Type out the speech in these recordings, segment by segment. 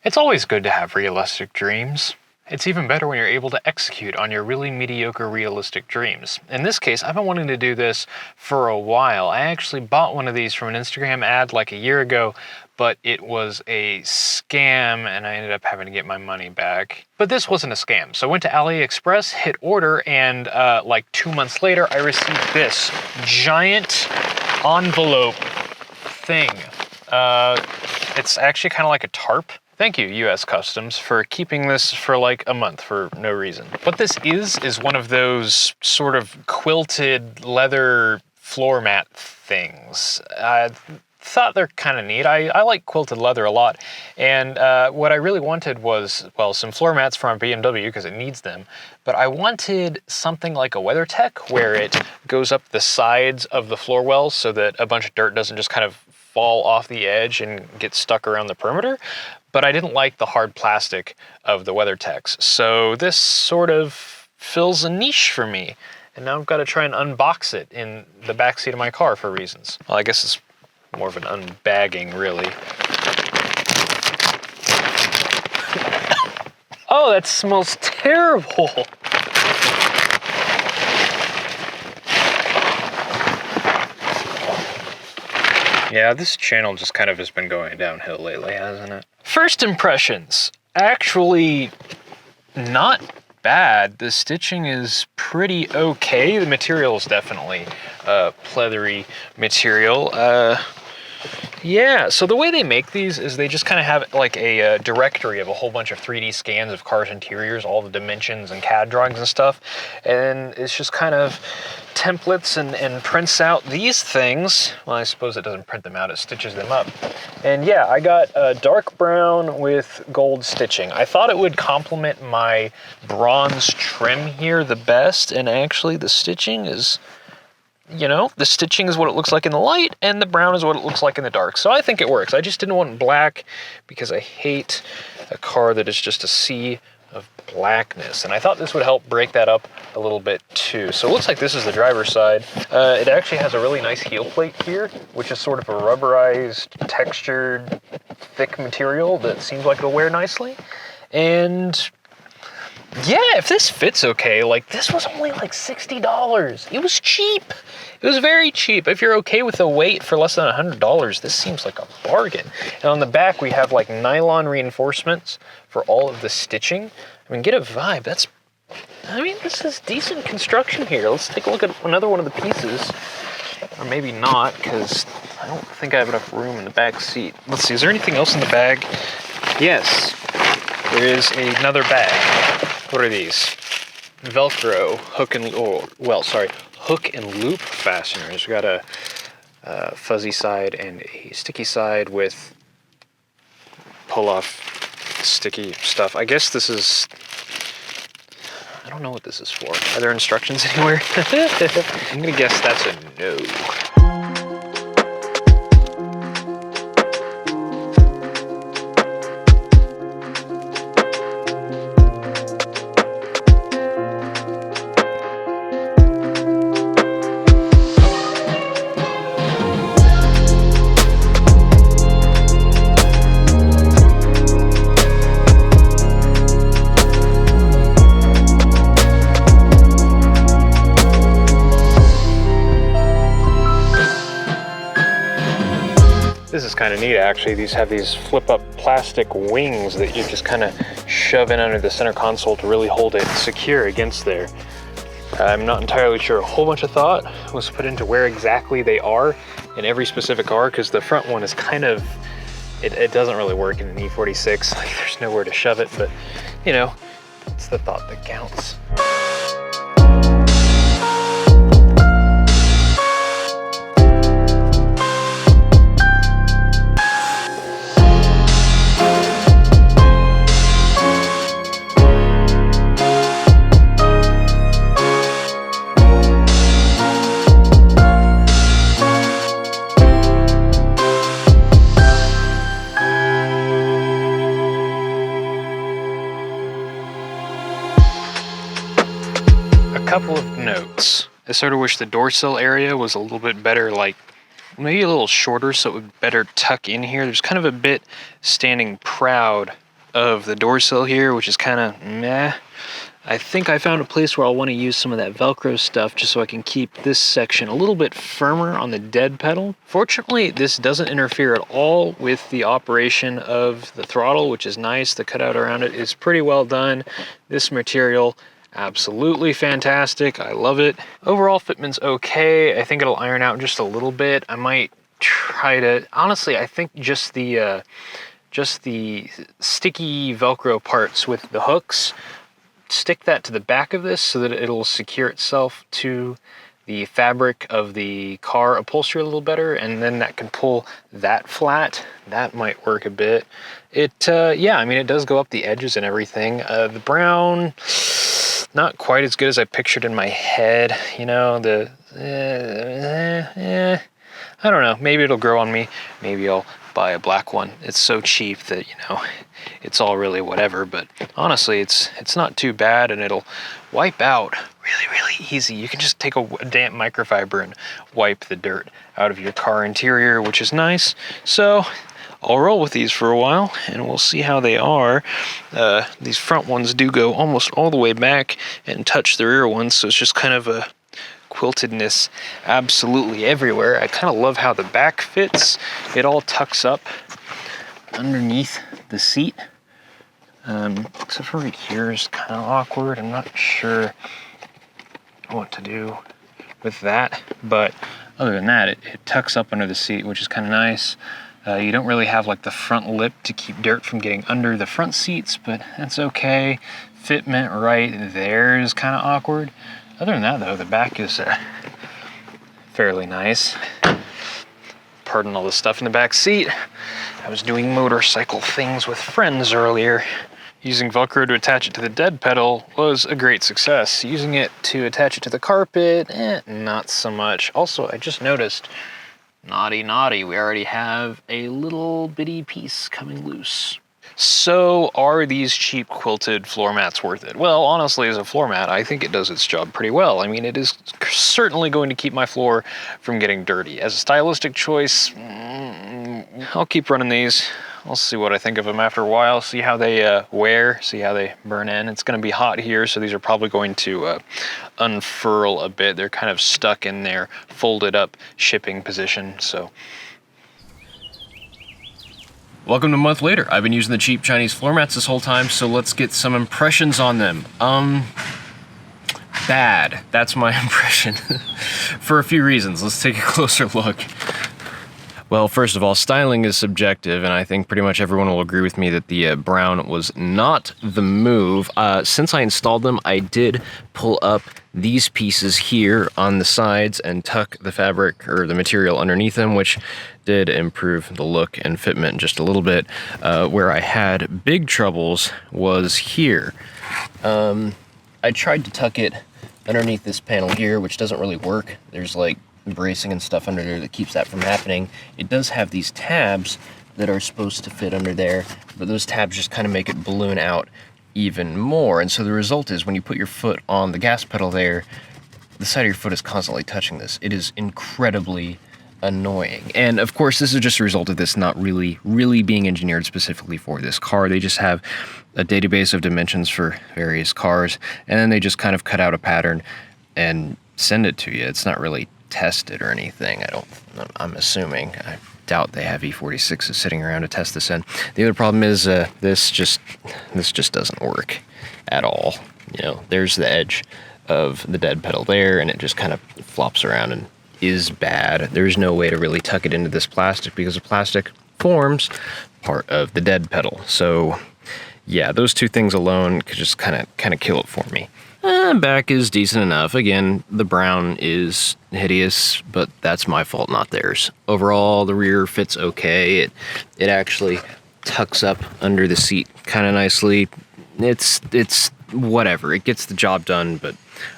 It's always good to have realistic dreams. It's even better when you're able to execute on your really mediocre realistic dreams. In this case, I've been wanting to do this for a while. I actually bought one of these from an Instagram ad like a year ago, but it was a scam and I ended up having to get my money back. But this wasn't a scam. So I went to AliExpress, hit order, and like 2 months later, I received this giant envelope thing. It's actually kind of like a tarp. Thank you, US Customs, for keeping this for like a month for no reason. What this is one of those sort of quilted leather floor mat things. I thought they're kind of neat. I like quilted leather a lot. And what I really wanted was, well, some floor mats for my BMW because it needs them. But I wanted something like a WeatherTech where it goes up the sides of the floor wells so that a bunch of dirt doesn't just kind of fall off the edge and get stuck around the perimeter. But I didn't like the hard plastic of the WeatherTechs. So this sort of fills a niche for me. And now I've got to try and unbox it in the backseat of my car for reasons. Well, I guess it's more of an unbagging, really. Oh, that smells terrible. Yeah, this channel just kind of has been going downhill lately, hasn't it? First impressions, actually not bad. The stitching is pretty okay. The material is definitely pleathery material. Yeah, so the way they make these is they just kind of have like a directory of a whole bunch of 3D scans of cars' interiors, all the dimensions and CAD drawings and stuff, and it's just kind of templates and prints out these things. Well, I suppose it doesn't print them out, it stitches them up. And yeah, I got dark brown with gold stitching. I thought it would complement my bronze trim here the best, and actually the stitching is, you know, the stitching is what it looks like in the light, and the brown is what it looks like in the dark. So I think it works. I just didn't want black because I hate a car that is just a sea of blackness. And I thought this would help break that up a little bit too. So it looks like this is the driver's side. It actually has a really nice heel plate here, which is sort of a rubberized, textured, thick material that seems like it'll wear nicely. And yeah, if this fits okay, like this was only like $60. It was cheap. It was very cheap. If you're okay with the weight for less than $100, this seems like a bargain. And on the back, we have like nylon reinforcements for all of the stitching. I mean, get a vibe. This is decent construction here. Let's take a look at another one of the pieces. Or maybe not, because I don't think I have enough room in the back seat. Let's see, is there anything else in the bag? Yes, there is another bag. What are these? Velcro hook and loop fasteners. We got a fuzzy side and a sticky side with pull-off sticky stuff. I guess this is, I don't know what this is for. Are there instructions anywhere? I'm gonna guess that's a no. This is kind of neat, actually. These have these flip-up plastic wings that you just kind of shove in under the center console to really hold it secure against there. I'm not entirely sure. A whole bunch of thought was put into where exactly they are in every specific car, because the front one is kind of, it doesn't really work in an E46. Like, there's nowhere to shove it, but, you know, it's the thought that counts. Couple of notes. I sort of wish the door sill area was a little bit better, like maybe a little shorter so it would better tuck in here. There's kind of a bit standing proud of the door sill here, which is kind of meh. I think I found a place where I'll want to use some of that Velcro stuff just so I can keep this section a little bit firmer on the dead pedal. Fortunately, this doesn't interfere at all with the operation of the throttle, which is nice. The cutout around it is pretty well done. This material, absolutely fantastic. I love it. Overall, fitment's okay. I think it'll iron out just a little bit. I might try to, honestly, I think just the sticky Velcro parts with the hooks, stick that to the back of this so that it'll secure itself to the fabric of the car upholstery a little better, and then that can pull that flat. That might work a bit. Yeah, I mean, it does go up the edges and everything. The brown, not quite as good as I pictured in my head. You know, I don't know, maybe it'll grow on me. Maybe I'll buy a black one. It's so cheap that, you know, it's all really whatever, but honestly, it's not too bad, and it'll wipe out really easy. You can just take a damp microfiber and wipe the dirt out of your car interior, which is nice. So I'll roll with these for a while and we'll see how they are. These front ones do go almost all the way back and touch the rear ones, so it's just kind of a quiltedness absolutely everywhere. I kind of love how the back fits. It all tucks up underneath the seat. Except for right here is kind of awkward. I'm not sure what to do with that, but other than that, it tucks up under the seat, which is kind of nice. You don't really have like the front lip to keep dirt from getting under the front seats, but that's okay. Fitment right there is kind of awkward. Other than that, though, the back is fairly nice. Pardon all the stuff in the back seat. I was doing motorcycle things with friends earlier. Using Velcro to attach it to the dead pedal was a great success. Using it to attach it to the carpet, not so much. Also, I just noticed, naughty, we already have a little bitty piece coming loose. So are these cheap quilted floor mats worth it? Well, honestly, as a floor mat, I think it does its job pretty well. I mean, it is certainly going to keep my floor from getting dirty. As a stylistic choice, I'll keep running these. I'll see what I think of them after a while, see how they wear, see how they burn in. It's going to be hot here, so these are probably going to unfurl a bit. They're kind of stuck in their folded up shipping position, so. Welcome to a month later. I've been using the cheap Chinese floor mats this whole time, so let's get some impressions on them. Bad. That's my impression. For a few reasons. Let's take a closer look. Well, first of all, styling is subjective, and I think pretty much everyone will agree with me that the brown was not the move. Since I installed them, I did pull up these pieces here on the sides and tuck the fabric or the material underneath them, which did improve the look and fitment just a little bit. Where I had big troubles was here. I tried to tuck it underneath this panel here, which doesn't really work. There's like bracing and stuff under there that keeps that from happening. It does have these tabs that are supposed to fit under there, but those tabs just kind of make it balloon out even more. And so the result is when you put your foot on the gas pedal there, the side of your foot is constantly touching this. It is incredibly annoying. And of course, this is just a result of this not really being engineered specifically for this car. They just have a database of dimensions for various cars, and then they just kind of cut out a pattern and send it to you. It's not really tested or anything. I'm assuming. I doubt they have E46s sitting around to test this in. The other problem is this just doesn't work at all. You know, there's the edge of the dead pedal there, and it just kind of flops around and is bad. There's no way to really tuck it into this plastic because the plastic forms part of the dead pedal. So yeah, those two things alone could just kind of kill it for me. Back is decent enough. Again, the brown is hideous, but that's my fault, not theirs. Overall, the rear fits okay. It actually tucks up under the seat kind of nicely. It's whatever. It gets the job done, but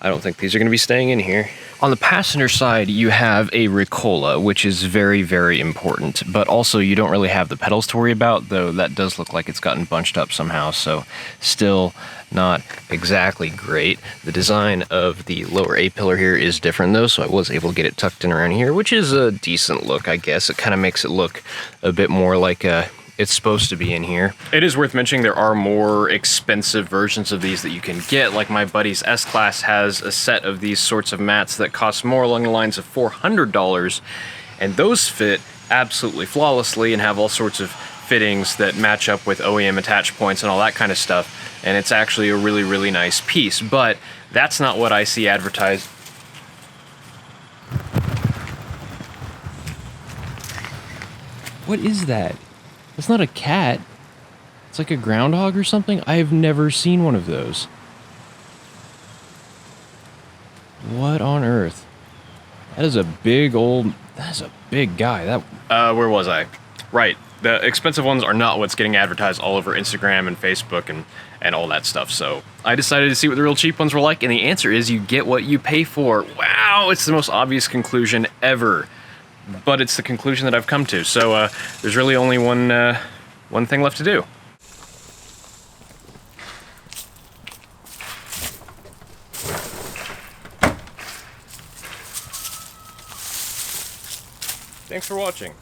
I don't think these are going to be staying in here. On the passenger side, you have a Ricola, which is very important, but also you don't really have the pedals to worry about, though that does look like it's gotten bunched up somehow, so still not exactly great. The design of the lower A-pillar here is different though, so I was able to get it tucked in around here, which is a decent look, I guess. It kind of makes it look a bit more like a it's supposed to be in here. It is worth mentioning there are more expensive versions of these that you can get. Like my buddy's S-Class has a set of these sorts of mats that cost more along the lines of $400, and those fit absolutely flawlessly and have all sorts of fittings that match up with OEM attach points and all that kind of stuff. And it's actually a really, really nice piece, but that's not what I see advertised. What is that? It's not a cat. It's like a groundhog or something. I have never seen one of those. What on earth? That is a big old... That's a big guy. That. Where was I? Right. The expensive ones are not what's getting advertised all over Instagram and Facebook and all that stuff. So I decided to see what the real cheap ones were like, and the answer is you get what you pay for. Wow, it's the most obvious conclusion ever. But it's the conclusion that I've come to. So there's really only one thing left to do. Thanks for watching.